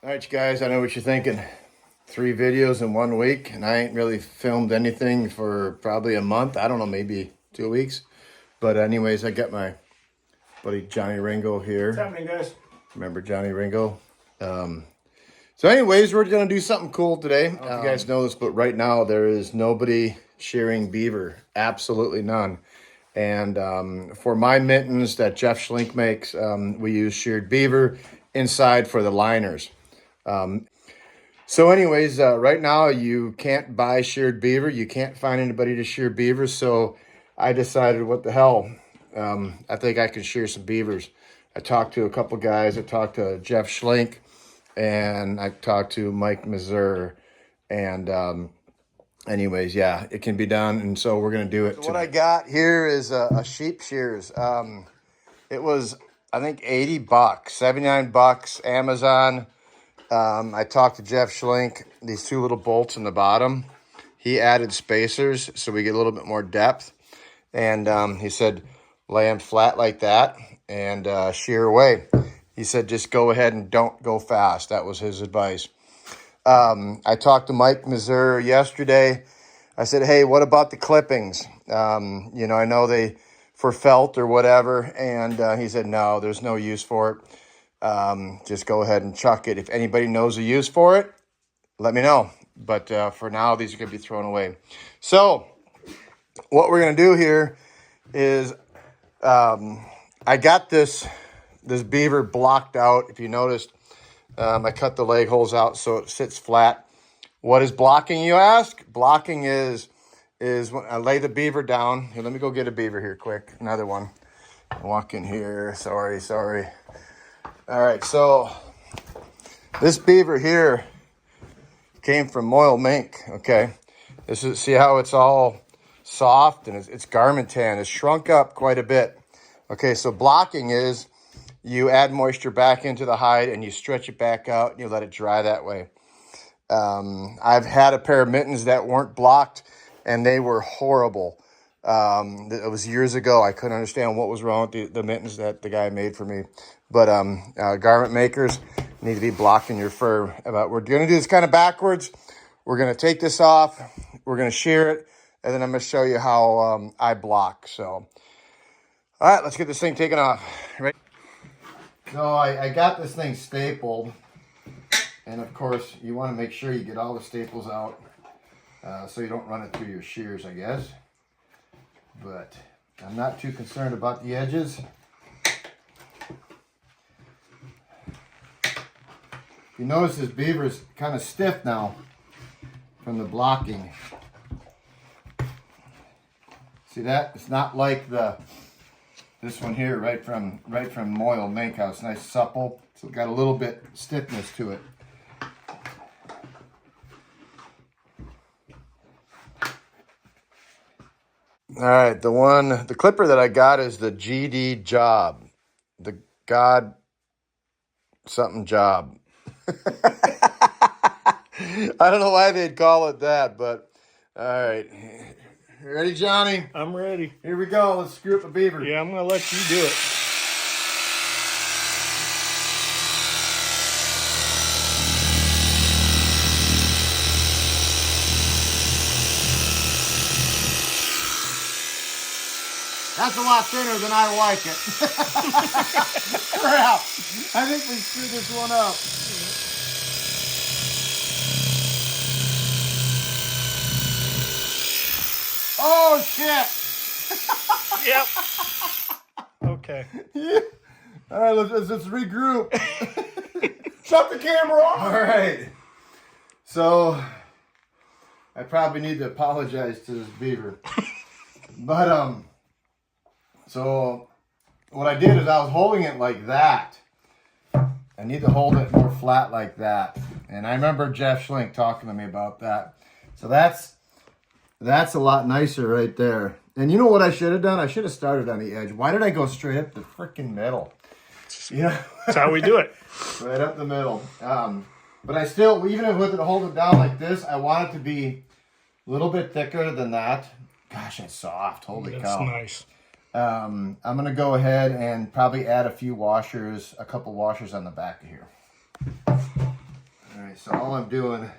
All right, you guys, I know what you're thinking. 3 videos in 1 week, and I ain't really filmed anything for probably a month. I don't know, maybe 2 weeks. But anyways, I got my buddy Johnny Ringo here. What's happening, guys? Remember Johnny Ringo? So anyways, we're going to do something cool today. I don't know if you guys know this, but right now there is nobody shearing beaver. Absolutely none. And for my mittens that Jeff Schlink makes, we use sheared beaver inside for the liners. So anyways, right now you can't buy sheared beaver. You can't find anybody to shear beavers. So I decided, what the hell? I think I can shear some beavers. I talked to a couple guys. I talked to Jeff Schlink, and I talked to Mike Mazur. And anyways, yeah, it can be done. And so we're going to do it. So what I got here is a sheep shears. It was, I think, $80, $79, Amazon. I talked to Jeff Schlink, these 2 little bolts in the bottom. He added spacers so we get a little bit more depth. And he said, lay them flat like that and shear away. He said, just go ahead and don't go fast. That was his advice. I talked to Mike Mazur yesterday. I said, hey, what about the clippings? You know, I know they for felt or whatever. And he said, no, there's no use for it. Just go ahead and chuck it. If anybody knows a use for it, let me know. But for now, these are going to be thrown away. So what we're going to do here is I got this beaver blocked out. If you noticed, I cut the leg holes out so it sits flat. What is blocking, you ask? Blocking is when I lay the beaver down. Here, let me go get a beaver here quick. Another one. Walk in here. Sorry. All right, so this beaver here came from Moyle Mink, okay? This is, see how it's all soft and it's garment tan. It's shrunk up quite a bit. Okay, so blocking is you add moisture back into the hide and you stretch it back out and you let it dry that way. I've had a pair of mittens that weren't blocked and they were horrible. It was years ago. I couldn't understand what was wrong with the mittens that the guy made for me. But garment makers need to be blocking your fur. We're going to do this kind of backwards. We're going to take this off. We're going to shear it. And then I'm going to show you how I block. So, all right, let's get this thing taken off. Right. So I got this thing stapled. And, of course, you want to make sure you get all the staples out so you don't run it through your shears, I guess. But I'm not too concerned about the edges. You notice this beaver is kind of stiff now from the blocking. See that? It's not like this one here, right from Moyle Mink House. Nice supple. So it's got a little bit stiffness to it. All right, the clipper that I got is the GD Job, the God something job. I don't know why they'd call it that, but all right. You ready, Johnny? I'm ready. Here we go. Let's screw up a beaver. Yeah, I'm going to let you do it. That's a lot thinner than I like it. Crap. I think we screwed this one up. Oh, shit. Yep. Okay. Yeah. All right, let's regroup. Shut the camera off. All right. So, I probably need to apologize to this beaver. But, so what I did is I was holding it like that. I need to hold it more flat like that. And I remember Jeff Schlink talking to me about that. So that's a lot nicer right there. And you know what I should have done? I should have started on the edge. Why did I go straight up the freaking middle? You know? That's how we do it. Right up the middle. But I still, even with it holding down like this, I want it to be a little bit thicker than that. Gosh, it's soft. Holy cow. That's nice. I'm going to go ahead and probably add a couple washers on the back of here. All right, so all I'm doing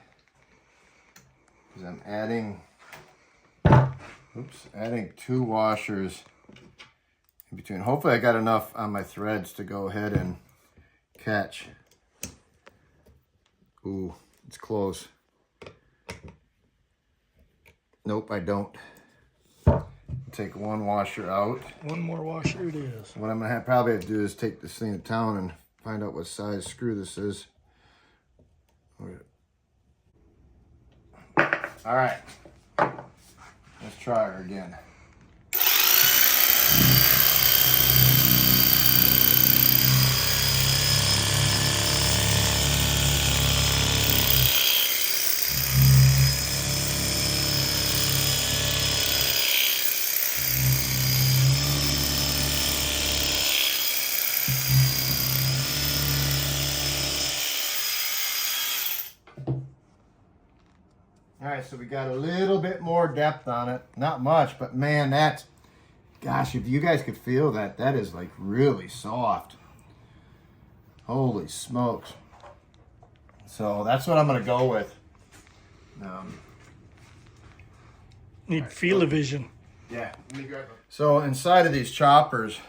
is I'm adding 2 washers in between. Hopefully I got enough on my threads to go ahead and catch. Ooh, it's close. Nope, I don't. Take 1 washer out. 1 more washer it is. What I'm gonna probably have to do is take this thing to town and find out what size screw this is. All right, let's try her again. All right, so we got a little bit more depth on it. Not much, but man, that's, gosh, if you guys could feel that, that is like really soft. Holy smokes. So that's what I'm gonna go with. Need feel-o-vision. Yeah. So inside of these choppers,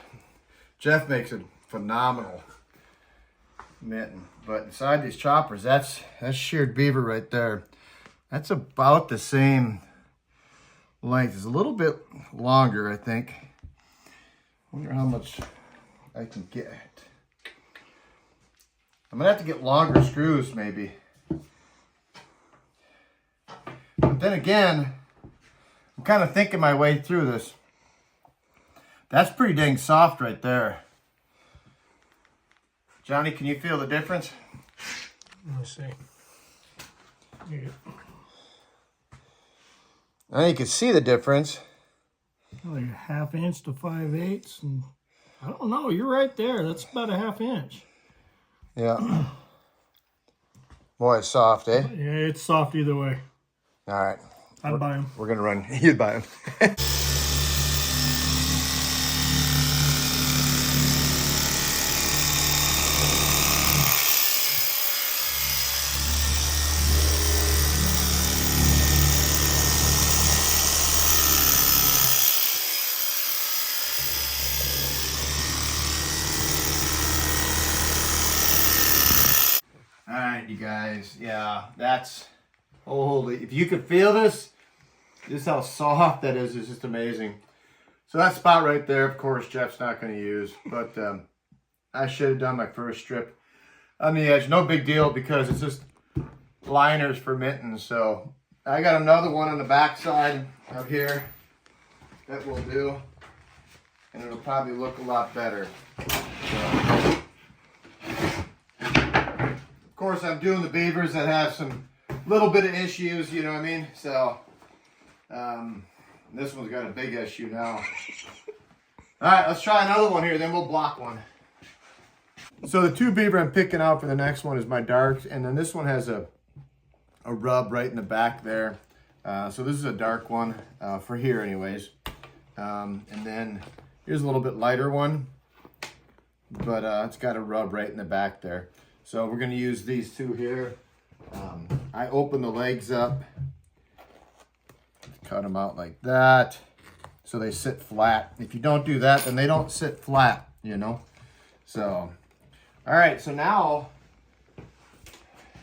Jeff makes a phenomenal mitten. But inside these choppers, that's sheared beaver right there. That's about the same length. It's a little bit longer, I think. Wonder how much I can get. I'm gonna have to get longer screws maybe. But then again, I'm kind of thinking my way through this. That's pretty dang soft right there. Johnny, can you feel the difference? Let me see. Yeah. I think you can see the difference. Like 1/2 inch to 5/8, and I don't know. You're right there. That's about 1/2 inch. Yeah. Boy, it's soft, eh? Yeah, it's soft either way. All right. I'd buy them. We're gonna run. You'd buy them. All right, you guys. Yeah, that's holy. If you could feel this, just how soft that is just amazing. So that spot right there, of course, Jeff's not going to use, but I should have done my first strip on the edge. No big deal because it's just liners for mittens. So I got another one on the back side up here that will do, and it'll probably look a lot better. So, of course, I'm doing the beavers that have some little bit of issues, you know what I mean? So this one's got a big issue now. All right, let's try another one here, then we'll block one. So the 2 beaver I'm picking out for the next one is my darks, and then this one has a rub right in the back there. So this is a dark one for here anyways. And then here's a little bit lighter one, but it's got a rub right in the back there. So we're gonna use these 2 here. I open the legs up, cut them out like that, so they sit flat. If you don't do that, then they don't sit flat, you know? So, all right, so now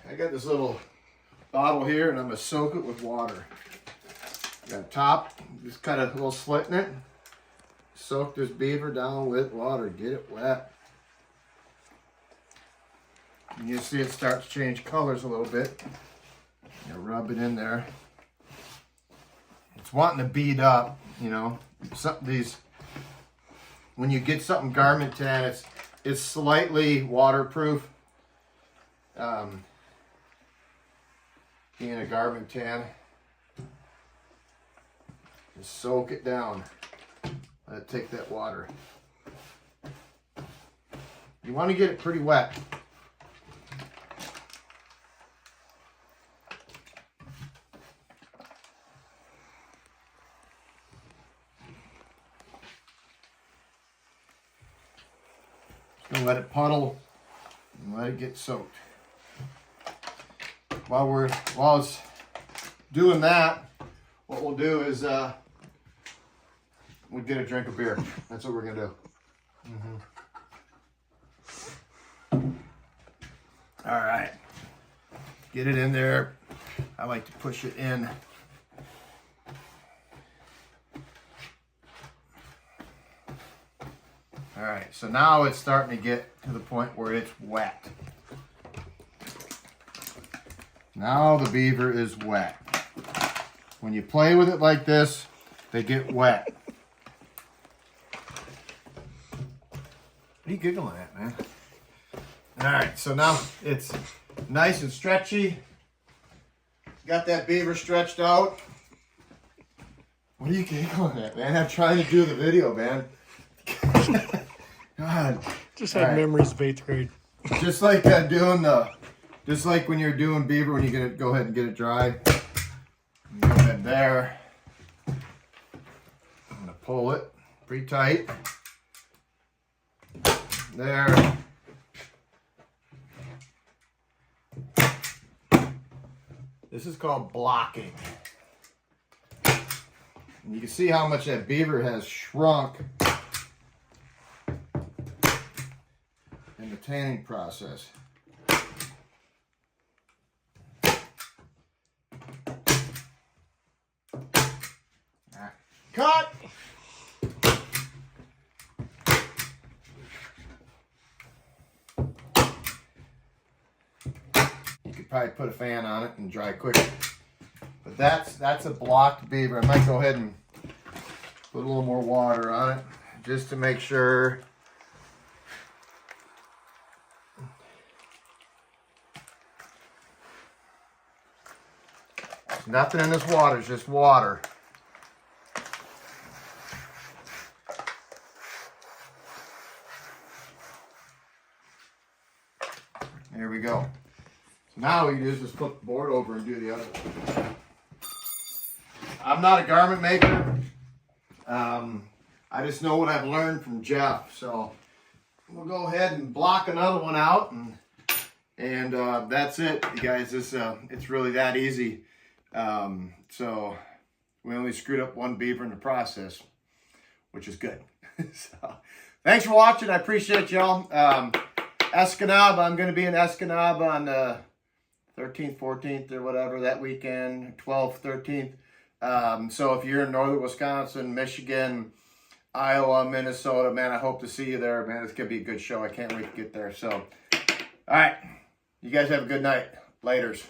I got this little bottle here and I'm gonna soak it with water. Got a top, just cut a little slit in it. Soak this beaver down with water, get it wet. And you see it starts to change colors a little bit. You rub it in there. It's wanting to bead up, you know. When you get something garment tan, it's slightly waterproof. Being a garment tan, just soak it down. Let it take that water. You want to get it pretty wet. Just gonna let it puddle and let it get soaked. while it's doing that, what we'll do is we'll get a drink of beer. That's what we're gonna do. All right, get it in there. I like to push it in. All right, so now it's starting to get to the point where it's wet. Now the beaver is wet. When you play with it like this, they get wet. What are you giggling at, man? All right, so now it's nice and stretchy. Got that beaver stretched out. What are you giggling at, man? I'm trying to do the video, man. God. Just had memories of 8th grade. Just like just like when you're doing beaver, when you get it, go ahead and get it dry. Go ahead there. I'm gonna pull it pretty tight. There. This is called blocking. And you can see how much that beaver has shrunk in the tanning process. Cut! You could probably put a fan on it and dry quicker. But that's a blocked beaver. I might go ahead and put a little more water on it just to make sure. There's nothing in this water, it's just water. There we go. So now what you do is just flip the board over and do the other one. I'm not a garment maker. I just know what I've learned from Jeff. So we'll go ahead and block another one out, and that's it, you guys. It's really that easy. So we only screwed up one beaver in the process, which is good. So thanks for watching. I appreciate y'all. Escanaba, I'm going to be in Escanaba on the 13th, 14th, or whatever, that weekend, 12th, 13th. So if you're in northern Wisconsin, Michigan, Iowa, Minnesota, man, I hope to see you there, man. It's going to be a good show. I can't wait to get there. So, all right. You guys have a good night. Laters.